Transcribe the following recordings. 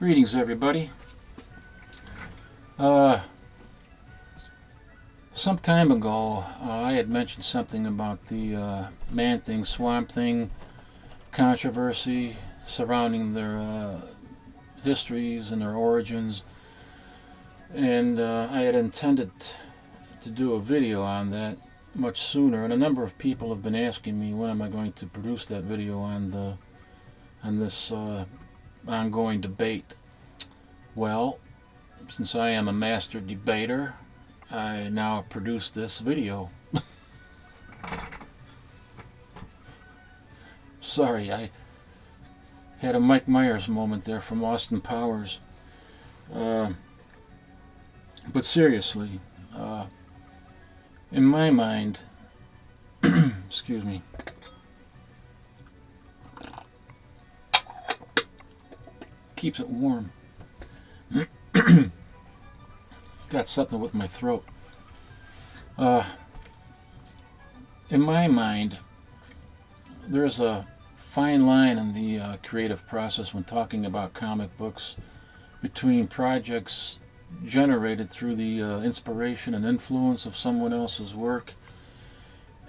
Greetings, everybody. Some time ago, I had mentioned something about the Man-Thing, Swamp-Thing controversy surrounding their histories and their origins, and I had intended to do a video on that much sooner, and a number of people have been asking me when am I going to produce that video on this ongoing debate. Well, since I am a master debater, I now produce this video. Sorry, I had a Mike Myers moment there from Austin Powers. But seriously, in my mind, excuse me, keeps it warm. Got something with my throat. In my mind, there's a fine line in the creative process when talking about comic books between projects generated through the inspiration and influence of someone else's work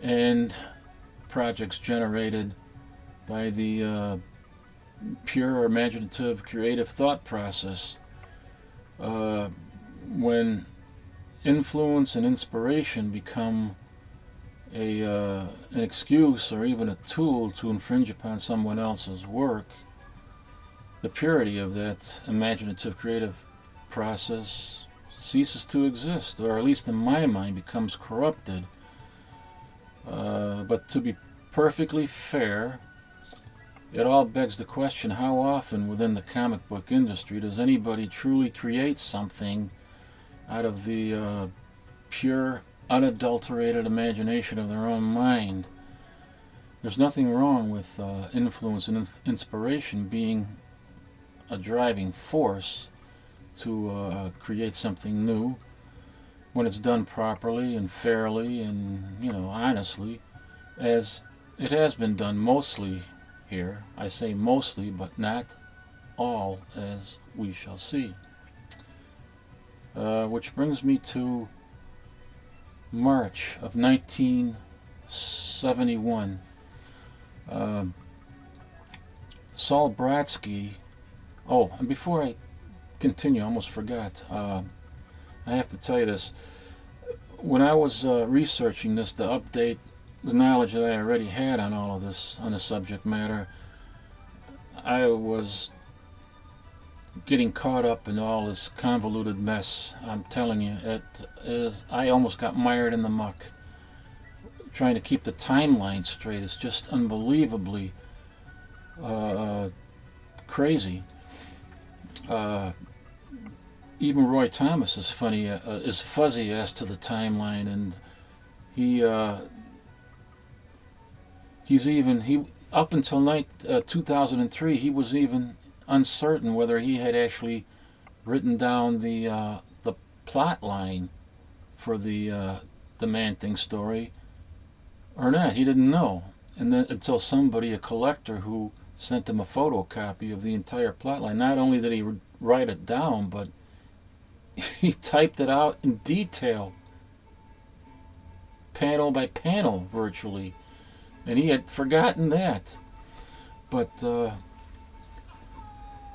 and projects generated by the pure imaginative creative thought process. When influence and inspiration become an excuse or even a tool to infringe upon someone else's work, the purity of that imaginative creative process ceases to exist, or at least in my mind becomes corrupted. But to be perfectly fair, it all begs the question, how often within the comic book industry does anybody truly create something out of the pure, unadulterated imagination of their own mind? There's nothing wrong with influence and inspiration being a driving force to create something new when it's done properly and fairly and, honestly, as it has been done mostly here. I say mostly, but not all, as we shall see. Which brings me to March of 1971. Saul Brodsky. Oh, and before I continue, I almost forgot. I have to tell you this. When I was researching this to update the knowledge that I already had on all of this, on the subject matter, I was getting caught up in all this convoluted mess. I'm telling you, I almost got mired in the muck. Trying to keep the timeline straight is just unbelievably crazy. Even Roy Thomas is fuzzy as to the timeline, and he up until 2003, he was even uncertain whether he had actually written down the plot line for the Man-Thing story or not. He didn't know, and then until somebody, a collector, who sent him a photocopy of the entire plot line. Not only did he write it down, but he typed it out in detail, panel by panel, virtually. And he had forgotten that. But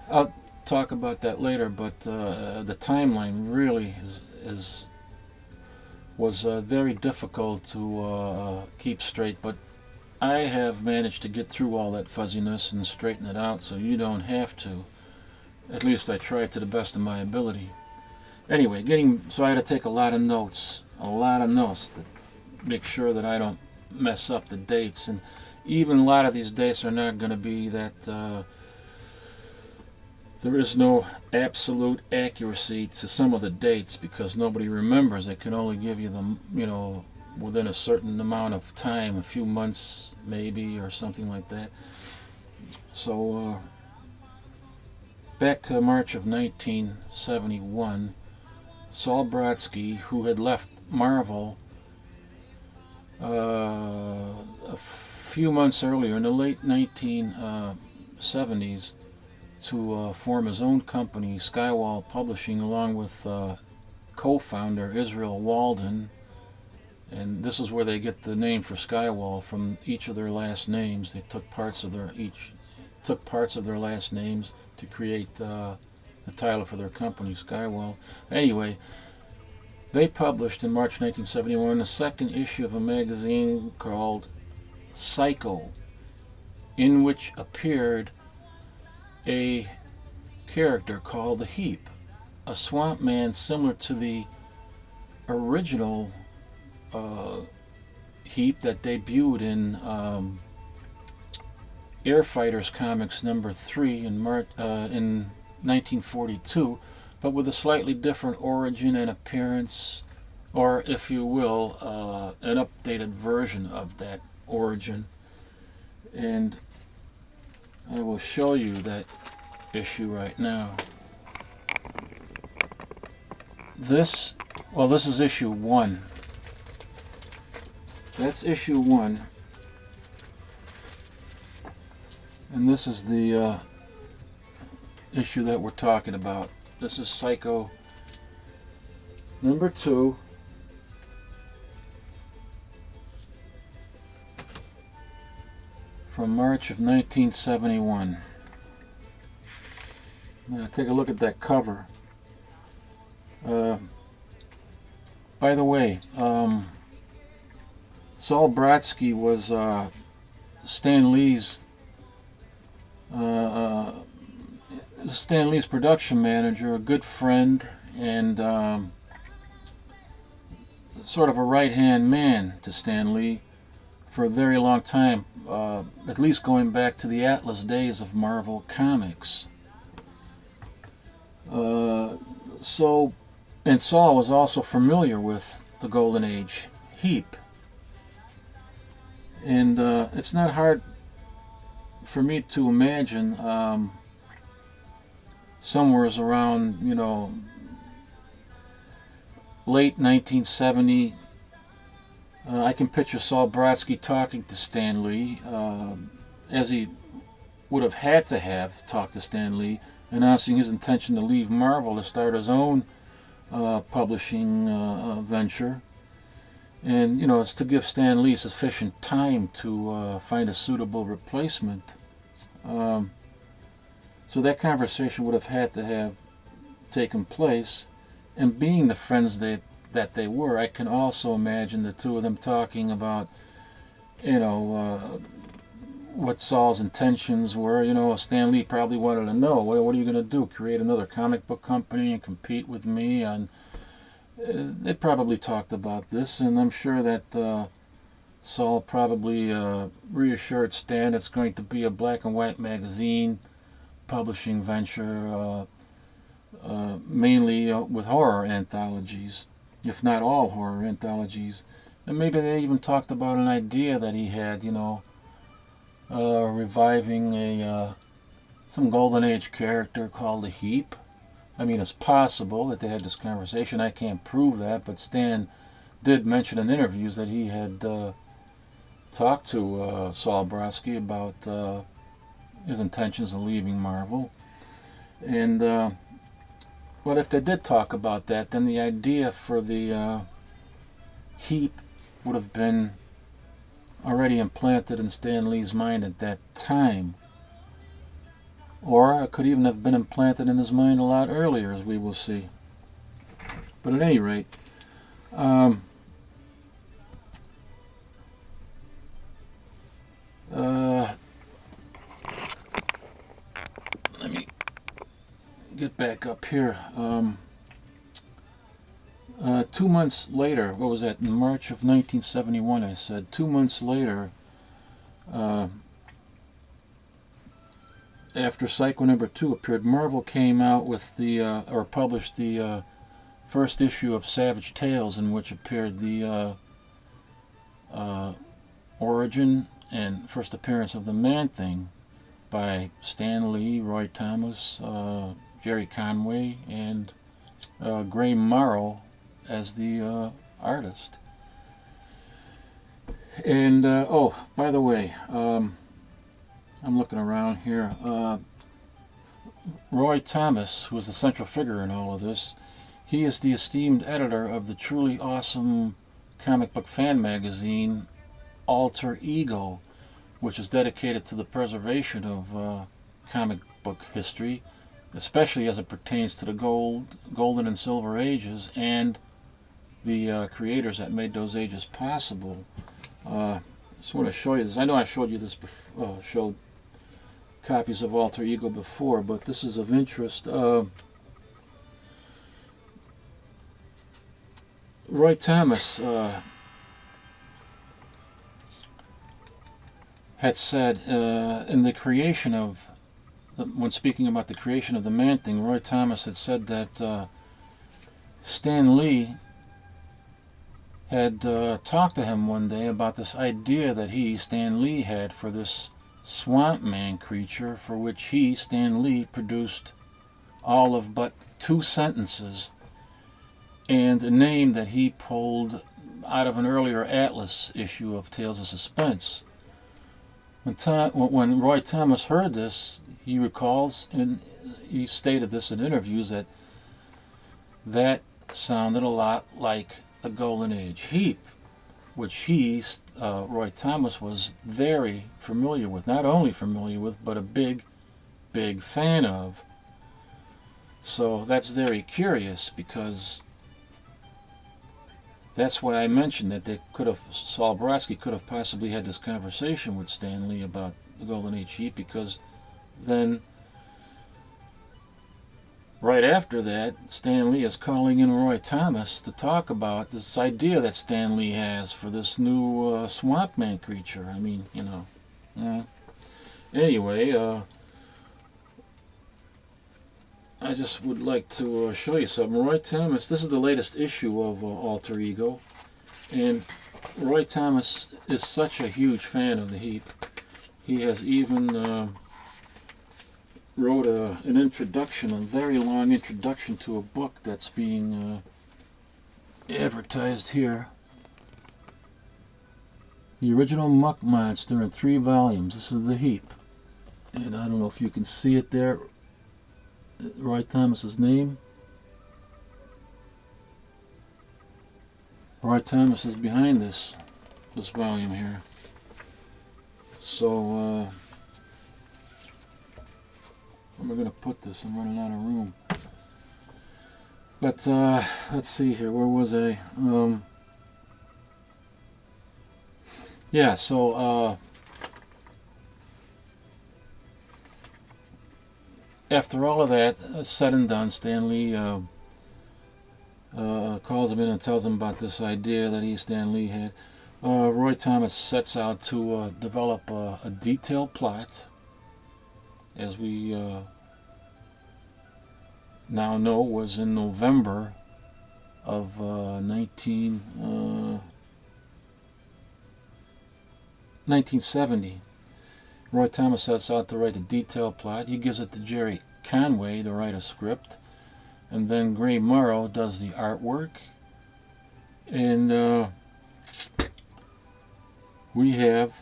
I'll talk about that later. But the timeline really was very difficult to keep straight. But I have managed to get through all that fuzziness and straighten it out, so you don't have to. At least I tried to the best of my ability. Anyway, so I had to take a lot of notes to make sure that I don't mess up the dates, and even a lot of these dates are not going to be that there is no absolute accuracy to some of the dates because nobody remembers. They can only give you them, within a certain amount of time, a few months maybe or something like that. So back to March of 1971, Saul Brodsky, who had left Marvel a few months earlier, in the late 1970s, to form his own company, Skywall Publishing, along with co-founder Israel Walden. And this is where they get the name for Skywall from each of their last names. They took parts of their last names to create the title for their company, Skywall. Anyway, they published in March 1971 the second issue of a magazine called Psycho, in which appeared a character called the Heap, a swamp man similar to the original Heap that debuted in Air Fighters Comics number 3 in 1942, but with a slightly different origin and appearance, or if you will, an updated version of that origin. And I will show you that issue right now. This is issue 1. That's issue 1. And this is the issue that we're talking about. This is Psycho number 2. From March of 1971. Now take a look at that cover. By the way, Saul Brodsky was Stan Lee's production manager, a good friend, and sort of a right-hand man to Stan Lee for a very long time, at least going back to the Atlas days of Marvel Comics. And Saul was also familiar with the Golden Age Heap. And it's not hard for me to imagine somewhere around, late 1970, I can picture Saul Brodsky talking to Stan Lee, as he would have had to have talked to Stan Lee, announcing his intention to leave Marvel to start his own publishing venture. And, it's to give Stan Lee sufficient time to find a suitable replacement. So that conversation would have had to have taken place. And being the friends that they were, I can also imagine the two of them talking about, what Saul's intentions were. Stan Lee probably wanted to know, what are you going to do? Create another comic book company and compete with me? And they probably talked about this, and I'm sure that Saul probably reassured Stan it's going to be a black and white magazine publishing venture, mainly with horror anthologies, if not all horror anthologies. And maybe they even talked about an idea that he had, reviving some Golden Age character called the Heap. I mean, it's possible that they had this conversation. I can't prove that, but Stan did mention in interviews that he had talked to Saul Brodsky about his intentions of leaving Marvel. And but if they did talk about that, then the idea for the Heap would have been already implanted in Stan Lee's mind at that time. Or it could even have been implanted in his mind a lot earlier, as we will see. But at any rate, let me get back up here. 2 months later, what was that? In March of 1971, I said. 2 months later, after Psycho number 2 appeared, Marvel came out with or published the first issue of Savage Tales, in which appeared the origin and first appearance of the Man-Thing by Stan Lee, Roy Thomas, Jerry Conway, and Gray Morrow as the artist. And, by the way, I'm looking around here. Roy Thomas, who is the central figure in all of this, he is the esteemed editor of the truly awesome comic book fan magazine Alter Ego, which is dedicated to the preservation of comic book history, especially as it pertains to the golden and silver ages and the creators that made those ages possible. Just want to show you this. I know I showed you this before, showed copies of Alter Ego before, but this is of interest. Roy Thomas had said in the creation of, when speaking about the creation of the Man-Thing, Roy Thomas had said that Stan Lee had talked to him one day about this idea that he, Stan Lee, had for this Swamp Man creature, for which he, Stan Lee, produced all of but 2 sentences and a name that he pulled out of an earlier Atlas issue of Tales of Suspense. When Roy Thomas heard this, he recalls, and he stated this in interviews, that sounded a lot like the Golden Age Heap, which he, Roy Thomas, was very familiar with. Not only familiar with, but a big, big fan of. So that's very curious, because that's why I mentioned that Saul Brodsky could have possibly had this conversation with Stan Lee about the Golden Age Heap, because then right after that, Stan Lee is calling in Roy Thomas to talk about this idea that Stan Lee has for this new Swamp Man creature. I mean, you know. Anyway, I just would like to show you something. Roy Thomas, this is the latest issue of Alter Ego, and Roy Thomas is such a huge fan of the Heap. He has even wrote an introduction, a very long introduction to a book that's being advertised here. The original Muck monster in 3 volumes. This is the Heap. And I don't know if you can see it there. Roy Thomas's name. Roy Thomas is behind this volume here. So where am I going to put this? I'm running out of room. But let's see here. Where was I? Yeah. So after all of that said and done, Stan Lee calls him in and tells him about this idea that Stan Lee had. Roy Thomas sets out to develop a detailed plot, as we now know was in November of 1970. Roy Thomas sets out to write a detailed plot. He gives it to Jerry Conway to write a script, and then Gray Morrow does the artwork, and we have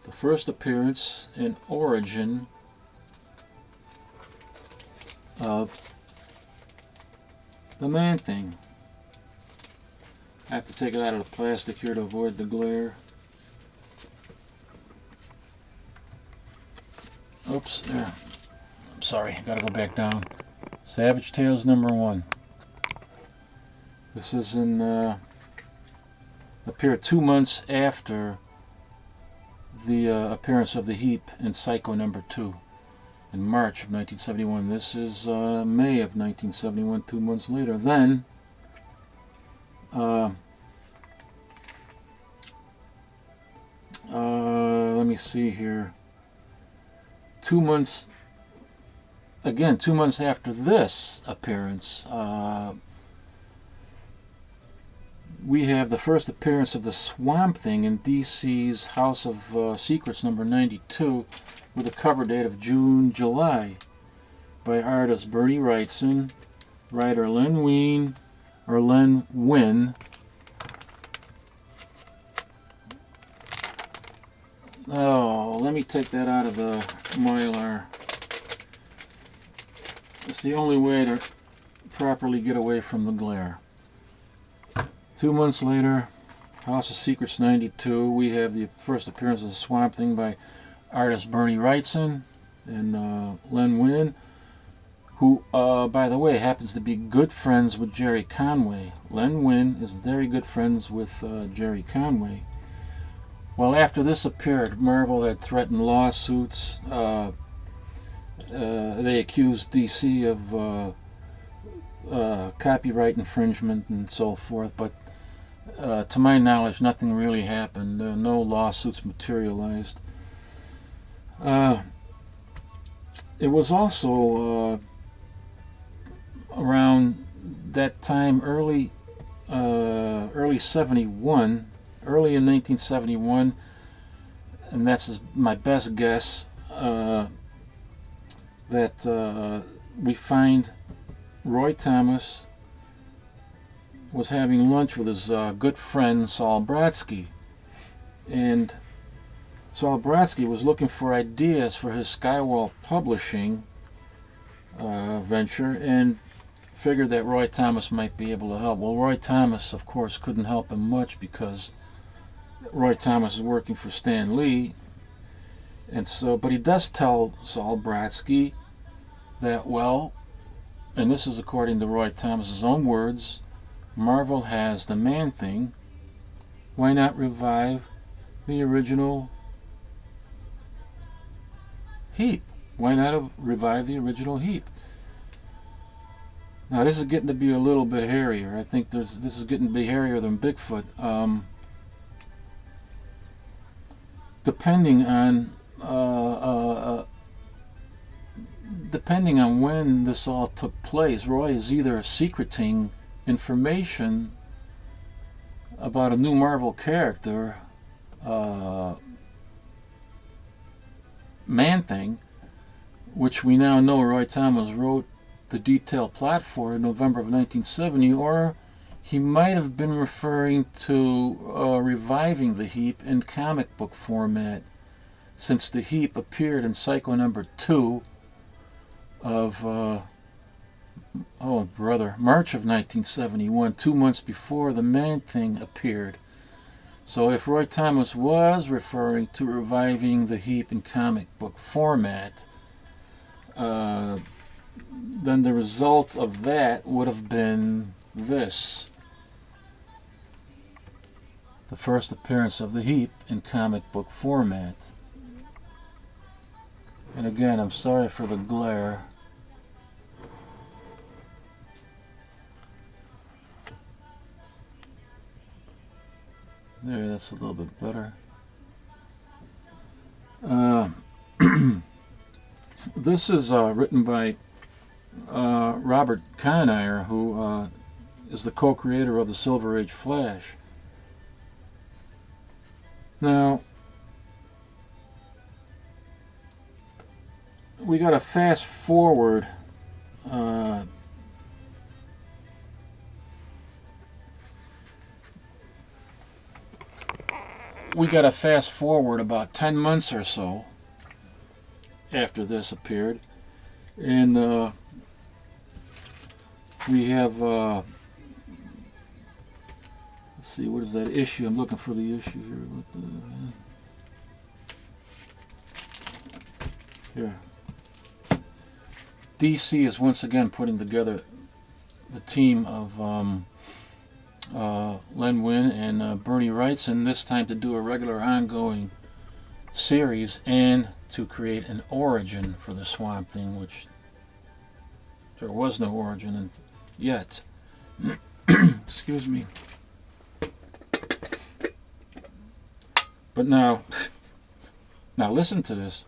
the first appearance and origin of the Man-Thing. I have to take it out of the plastic here to avoid the glare. Oops, there. I'm sorry, I gotta go back down. Savage Tales #1. This is appeared 2 months after the appearance of the Heap in Psycho #2 in March of 1971. This is May of 1971, 2 months later. Then let me see here. 2 months, again, 2 months after this appearance, we have the first appearance of the Swamp Thing in DC's House of Secrets #92, with a cover date of June-July, by artist Bertie Wrightson, writer Len Wein, or Len Wein. Oh, let me take that out of the Mylar. It's the only way to properly get away from the glare. 2 months later, House of Secrets 92, we have the first appearance of the Swamp Thing by artist Bernie Wrightson and Len Wein, who, by the way, happens to be good friends with Jerry Conway. Len Wein is very good friends with Jerry Conway. Well, after this appeared, Marvel had threatened lawsuits. They accused DC of copyright infringement and so forth, but to my knowledge, nothing really happened. No lawsuits materialized. It was also around that time, early 71, early in 1971, and that's my best guess, that we find Roy Thomas was having lunch with his good friend Saul Brodsky, and Saul Brodsky was looking for ideas for his Skywall Publishing venture and figured that Roy Thomas might be able to help. Well, Roy Thomas, of course, couldn't help him much because Roy Thomas is working for Stan Lee, and so, but he does tell Saul Brodsky that, well, and this is according to Roy Thomas's own words, Marvel has the Man-Thing. Why not revive the original Heap? Why not revive the original Heap? Now this is getting to be a little bit hairier. I think this is getting to be hairier than Bigfoot. Depending on when this all took place, Roy is either secreting information about a new Marvel character, Man-Thing, which we now know Roy Thomas wrote the detailed plot for in November of 1970, or he might have been referring to reviving the Heap in comic book format, since the Heap appeared in Psycho number 2 of March of 1971, 2 months before the Man-Thing appeared. So if Roy Thomas was referring to reviving the Heap in comic book format, then the result of that would have been this: the first appearance of the Heap in comic book format. And again, I'm sorry for the glare. There, that's a little bit better. This is written by Robert Conire, who is the co-creator of the Silver Age Flash. Now, we got to fast forward about 10 months or so after this appeared, and we have let's see, what is that issue? I'm looking for the issue here. Here, DC is once again putting together the team of Len Wein and Bernie Wrightson, this time to do a regular ongoing series and to create an origin for the Swamp Thing, which there was no origin yet. Excuse me. But now listen to this.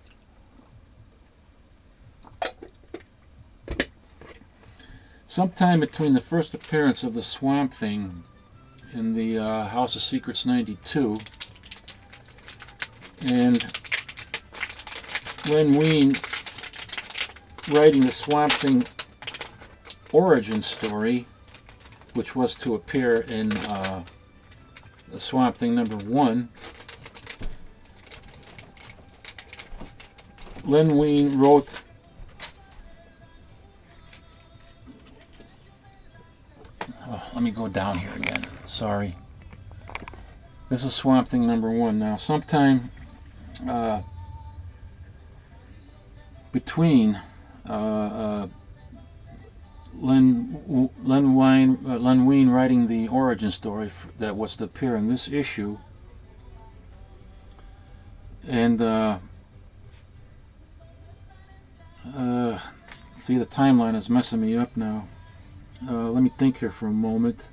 Sometime between the first appearance of the Swamp Thing in the House of Secrets 92 and Len Wein writing the Swamp Thing origin story, which was to appear in Swamp Thing #1. Len Wein wrote let me go down here again. Sorry. This is Swamp Thing #1. Now, sometime between Len Wein writing the origin story that was to appear in this issue, and see, the timeline is messing me up now. Let me think here for a moment.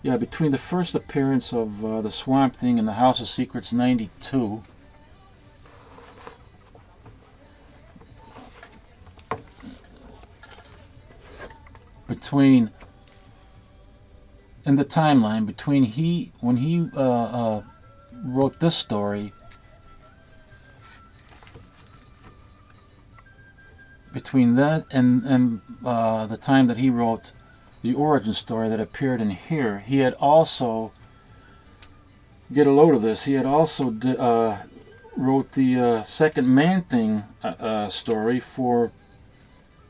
Yeah, between the first appearance of the Swamp Thing in the House of Secrets '92, in the timeline between when he wrote this story, between that and the time that he wrote the origin story that appeared in here, he had also, get a load of this, he had also wrote the second Man-Thing story for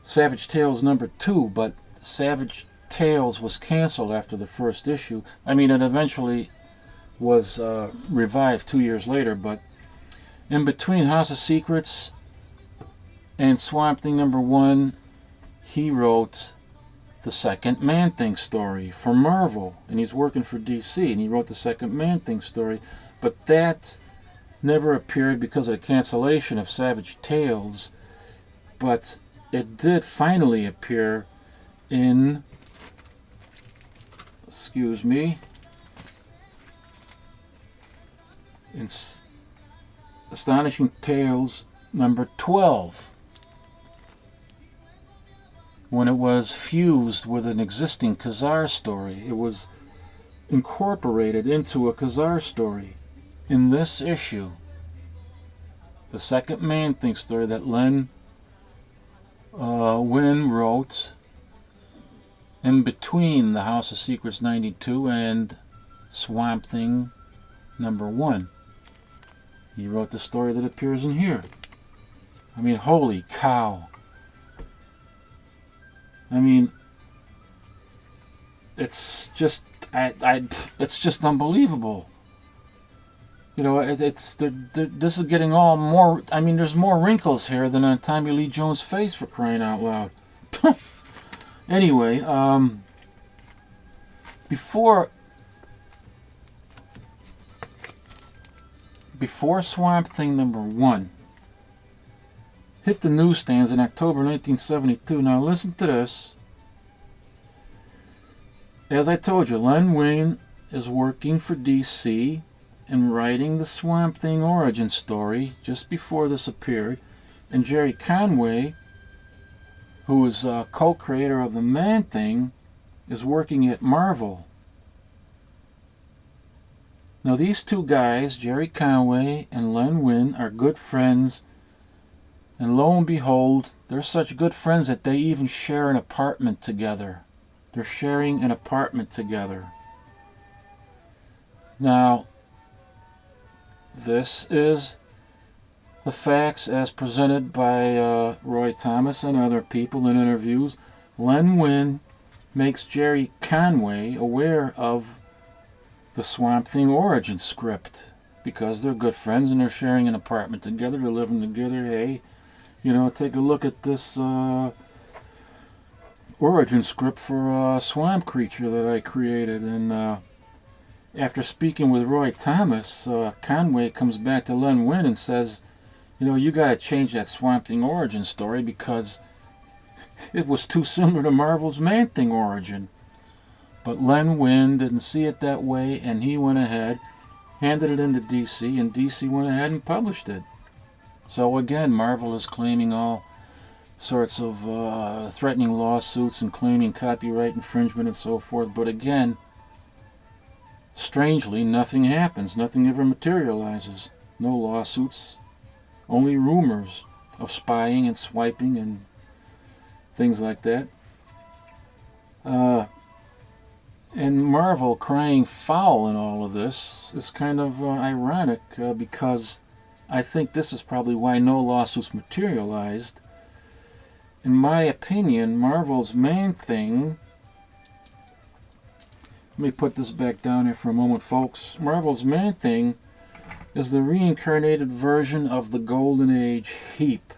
Savage Tales #2, but Savage Tales was canceled after the first issue. I mean, it eventually was revived 2 years later, but in between House of Secrets and Swamp Thing #1, he wrote the second Man-Thing story for Marvel, and he's working for DC, and he wrote the second Man-Thing story, but that never appeared because of the cancellation of Savage Tales, but it did finally appear in, excuse me, in Astonishing Tales #12, when it was fused with an existing Khazar story. It was incorporated into a Khazar story in this issue. The second Man-Thing story that Len Wein wrote in between the House of Secrets '92 and Swamp Thing #1. He wrote the story that appears in here. I mean, holy cow. I mean, it's just, it's just unbelievable. You know, this is getting all more. I mean, there's more wrinkles here than on Tommy Lee Jones' face, for crying out loud. Anyway, before Swamp Thing #1 hit the newsstands in October 1972. Now listen to this. As I told you, Len Wein is working for DC and writing the Swamp Thing origin story just before this appeared, and Jerry Conway, who is a co-creator of the Man-Thing, is working at Marvel. Now these two guys, Jerry Conway and Len Wein, are good friends, and lo and behold, they're such good friends that they even share an apartment together. They're sharing an apartment together. Now, this is the facts as presented by Roy Thomas and other people in interviews. Len Wein makes Jerry Conway aware of the Swamp Thing origin script because they're good friends and they're sharing an apartment together. They're living together. Hey, you know, take a look at this origin script for Swamp Creature that I created. And after speaking with Roy Thomas, Conway comes back to Len Wein and says, you know, you got to change that Swamp Thing origin story because it was too similar to Marvel's Man-Thing origin. But Len Wein didn't see it that way, and he went ahead, handed it into DC, and DC went ahead and published it. So again, Marvel is claiming all sorts of threatening lawsuits and claiming copyright infringement and so forth. But again, strangely, nothing happens. Nothing ever materializes. No lawsuits, only rumors. of spying and swiping and things like that. And Marvel crying foul in all of this is kind of ironic because I think this is probably why no lawsuits materialized. In my opinion, Marvel's main thing... Let me put this back down here for a moment, folks. Marvel's main thing is the reincarnated version of the Golden Age Heap.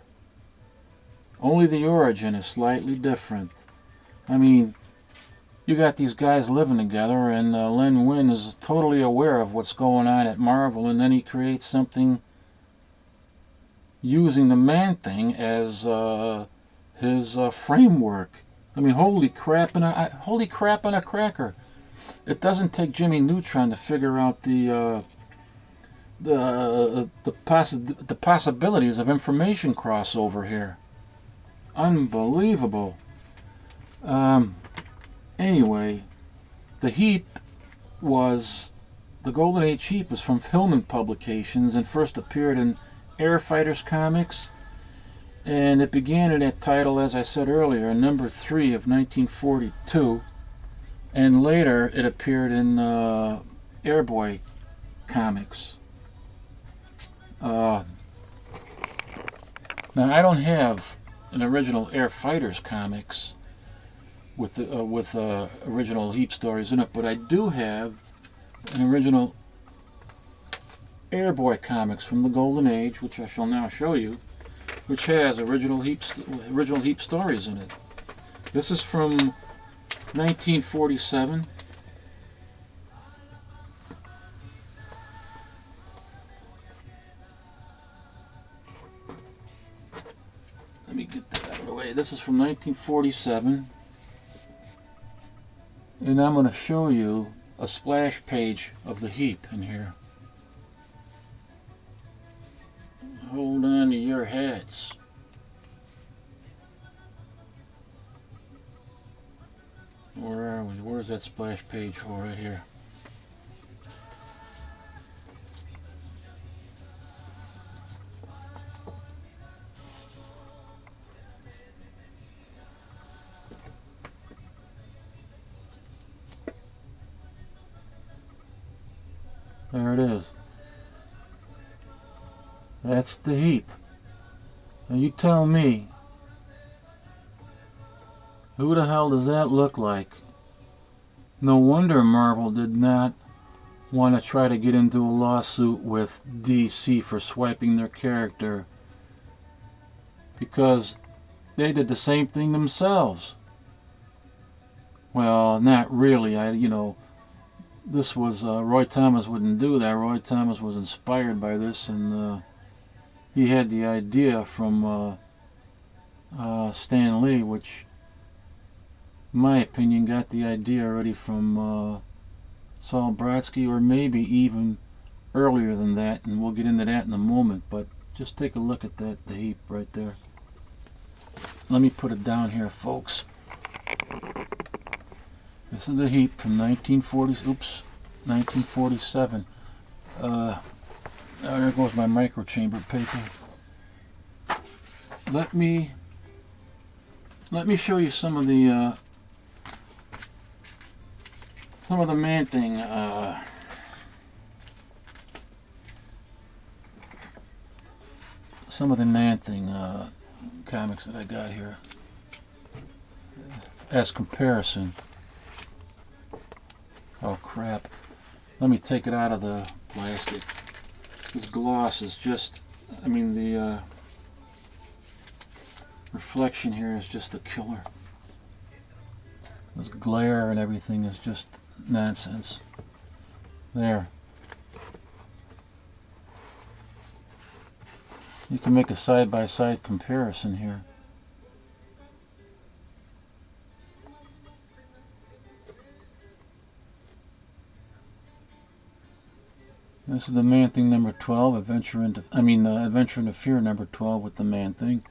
Only the origin is slightly different. I mean, you got these guys living together, and Len Wein is totally aware of what's going on at Marvel, and then he creates something using the Man-Thing as his framework. I mean, holy crap on a cracker! It doesn't take Jimmy Neutron to figure out the possibilities of information crossover here. Unbelievable. Anyway, the Heap was... The Golden Age Heap was from Hillman Publications and first appeared in Air Fighters comics. And it began in that title, as I said earlier, number 3 of 1942. And later it appeared in Airboy comics. Now, I don't have an original Air Fighters comics with original Heap stories in it, but I do have an original Airboy comics from the Golden Age, which I shall now show you, which has original Heap stories in it. This is from 1947. Let me get that out of the way. This is from 1947. And I'm going to show you a splash page of the Heap in here. Hold on to your hats. Where are we? Where's that splash page for? Right here. There it is. That's the Heap. Now you tell me, who the hell does that look like? No wonder Marvel did not want to try to get into a lawsuit with DC for swiping their character, because they did the same thing themselves. Well, not really. This was Roy Thomas wouldn't do that. Roy Thomas was inspired by this, and he had the idea from Stan Lee, which, in my opinion, got the idea already from Saul Brodsky, or maybe even earlier than that, and we'll get into that in a moment. But just take a look at that, the Heap right there. Let me put it down here, folks. This is the Heap from 1947. Oh, there goes my microchamber paper. Let me show you some of the Man-Thing comics that I got here as comparison. Oh crap. Let me take it out of the plastic. This gloss is just, the reflection here is just a killer. This glare and everything is just nonsense. There. You can make a side-by-side comparison here. This is the Man-Thing number 12, Adventure into Fear number 12 with the Man-Thing.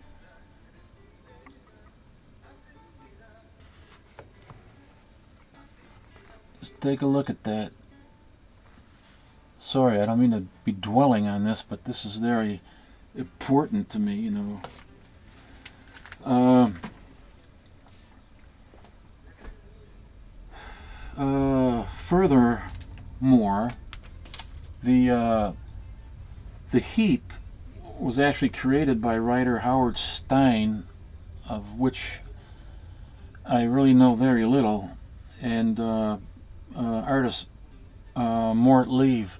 Just take a look at that. Sorry, I don't mean to be dwelling on this, but this is there. important to me, you know. Furthermore, the Heap was actually created by writer Howard Stein, of which I really know very little, and artist Mort Leave,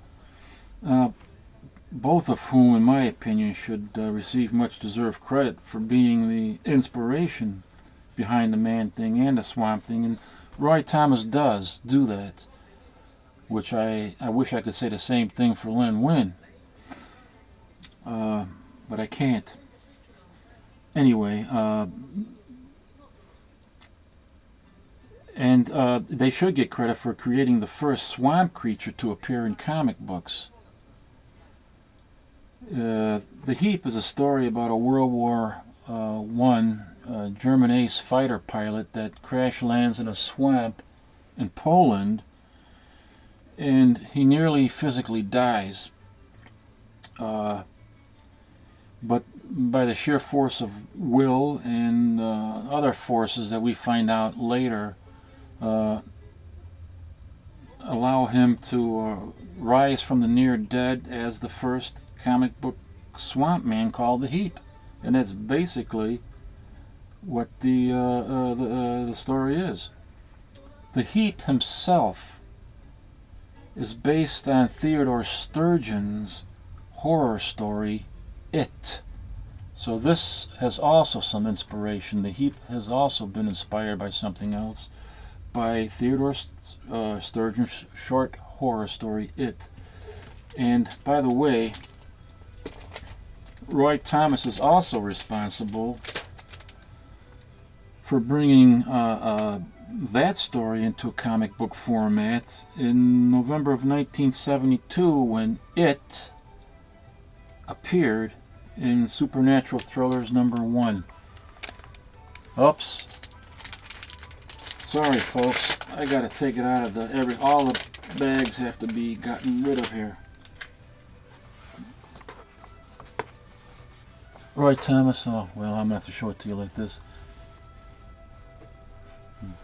both of whom, in my opinion, should receive much deserved credit for being the inspiration behind the Man-Thing and the Swamp Thing. And Roy Thomas does do that, which I wish I could say the same thing for Len Wein, but I can't. Anyway, and they should get credit for creating the first swamp creature to appear in comic books. The Heap is a story about a World War I German ace fighter pilot that crash lands in a swamp in Poland, and he nearly physically dies. But by the sheer force of will and other forces that we find out later, allow him to rise from the near dead as the first comic book swamp man called the Heap. And that's basically what the story is. The Heap himself is based on Theodore Sturgeon's horror story, It. So this has also some inspiration. The Heap has also been inspired by something else, by Theodore Sturgeon's short horror story, It. And by the way, Roy Thomas is also responsible for bringing that story into comic book format in November of 1972 when It appeared in Supernatural Thrillers #1. Oops. Sorry, folks. I gotta take it out of the all the bags have to be gotten rid of here. Roy Thomas. Oh well, I'm gonna have to show it to you like this.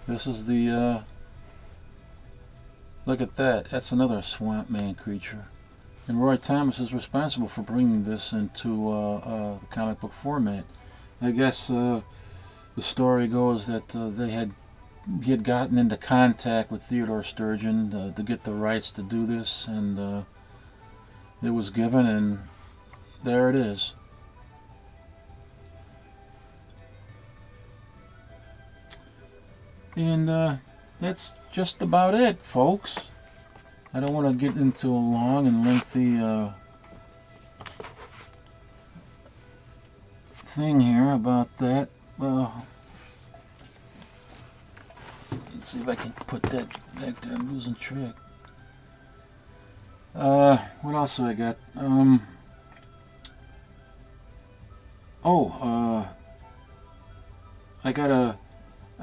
This is the. Look at that. That's another Swamp Man creature. And Roy Thomas is responsible for bringing this into comic book format. I guess the story goes that he had gotten into contact with Theodore Sturgeon to get the rights to do this, and it was given, and there it is. And that's just about it, folks. I don't want to get into a long and lengthy thing here about that. Let's see if I can put that back there. I'm losing track. What else do I got?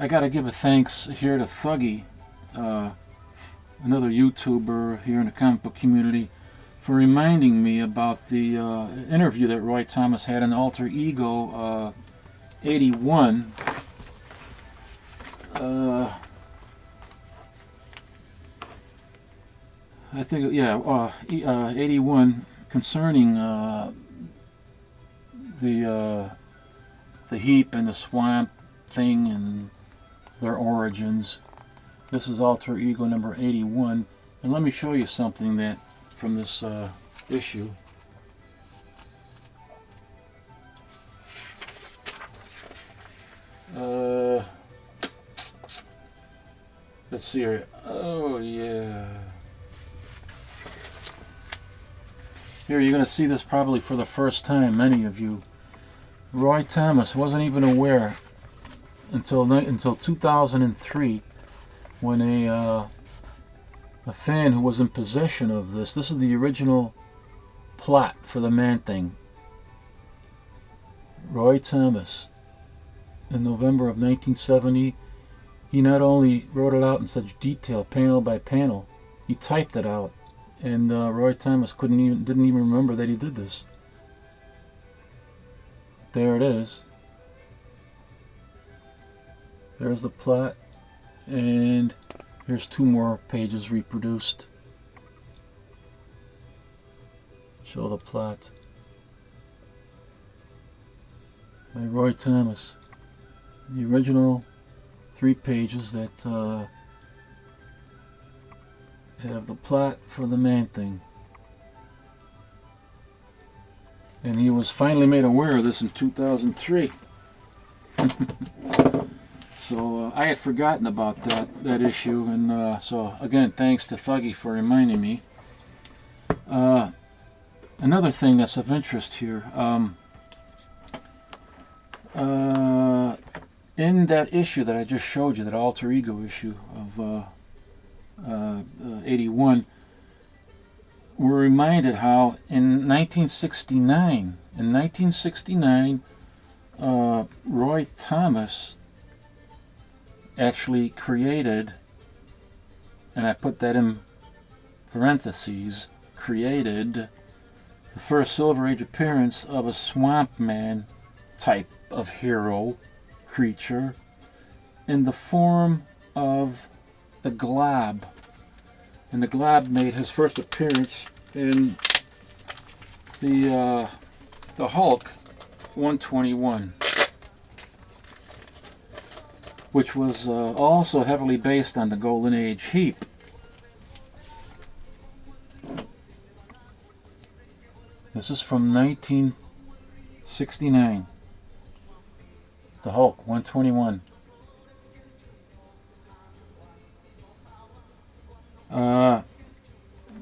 I gotta give a thanks here to Thuggy, another YouTuber here in the comic book community, for reminding me about the interview that Roy Thomas had in Alter Ego 81. I think, yeah, 81, concerning the Heap and the Swamp Thing and their origins. This is Alter Ego number 81, and let me show you something that from this issue. Let's see here. Oh yeah. Here, you're going to see this probably for the first time, many of you. Roy Thomas wasn't even aware until 2003 when a fan who was in possession of this. This is the original plot for the Man-Thing. Roy Thomas, in November of 1970, he not only wrote it out in such detail, panel by panel, he typed it out, and Roy Thomas didn't even remember that he did this. there it is. There's the plot, and here's 2 more pages reproduced. Show the plot by Roy Thomas. The original 3 pages that have the plot for the Man-Thing. And he was finally made aware of this in 2003. So I had forgotten about that issue, and so again, thanks to Thuggy for reminding me. Another thing that's of interest here, in that issue that I just showed you, that alter ego issue of 81, we're reminded how in 1969, Roy Thomas actually created, and I put that in parentheses, created the first Silver Age appearance of a Swamp Man type of hero creature in the form of the Glob. And the Glob made his first appearance in the Hulk 121, which was also heavily based on the Golden Age Heap. This is from 1969. The Hulk 121.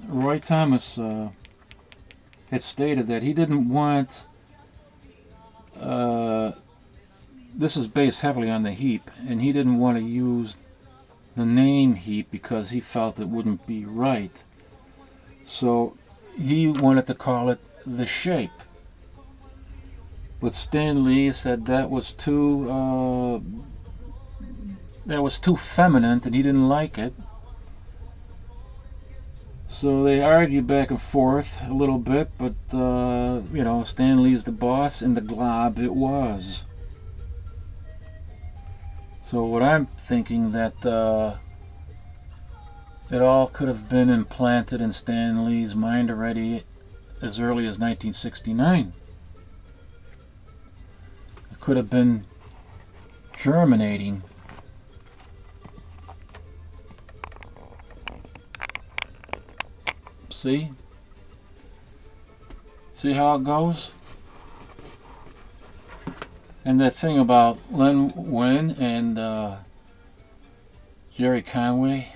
Roy Thomas had stated that he didn't want, this is based heavily on the Heap, and he didn't want to use the name Heap because he felt it wouldn't be right. So he wanted to call it The Shape. But Stan Lee said that was too feminine, and he didn't like it. So they argued back and forth a little bit, but you know, Stan Lee's the boss, and the Glob it was. So what I'm thinking that it all could have been implanted in Stan Lee's mind already as early as 1969. It could have been germinating. See? See how it goes? And that thing about Len Wein and Jerry Conway,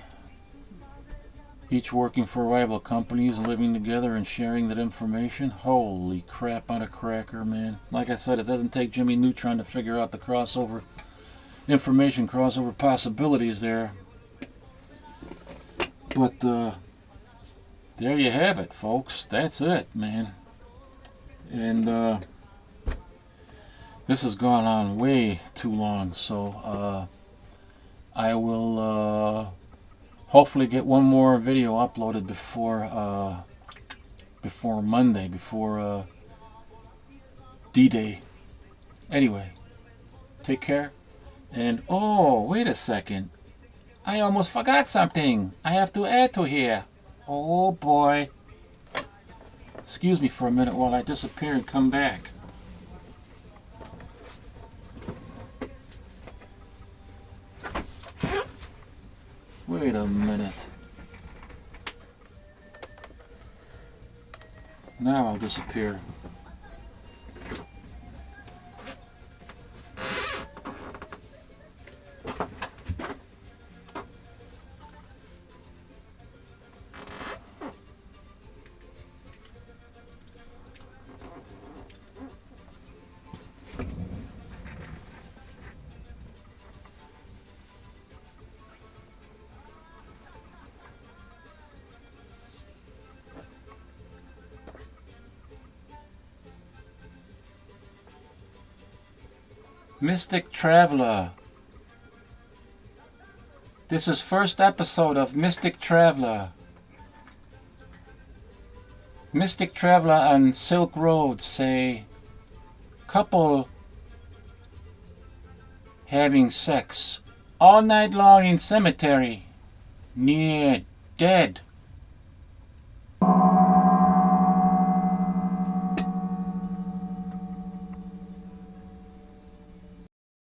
each working for rival companies and living together and sharing that information. Holy crap on a cracker, man. Like I said, it doesn't take Jimmy Neutron to figure out the crossover information, crossover possibilities there. But there you have it, folks. That's it, man. And this has gone on way too long, so I will hopefully get one more video uploaded before Monday, before D-Day. Anyway, take care. And oh, wait a second. I almost forgot something. I have to add to here. Oh boy. Excuse me for a minute while I disappear and come back. Wait a minute. Now I'll disappear. Mystic Traveler. This is first episode of Mystic Traveler. Mystic Traveler on Silk Road say couple having sex all night long in cemetery near dead.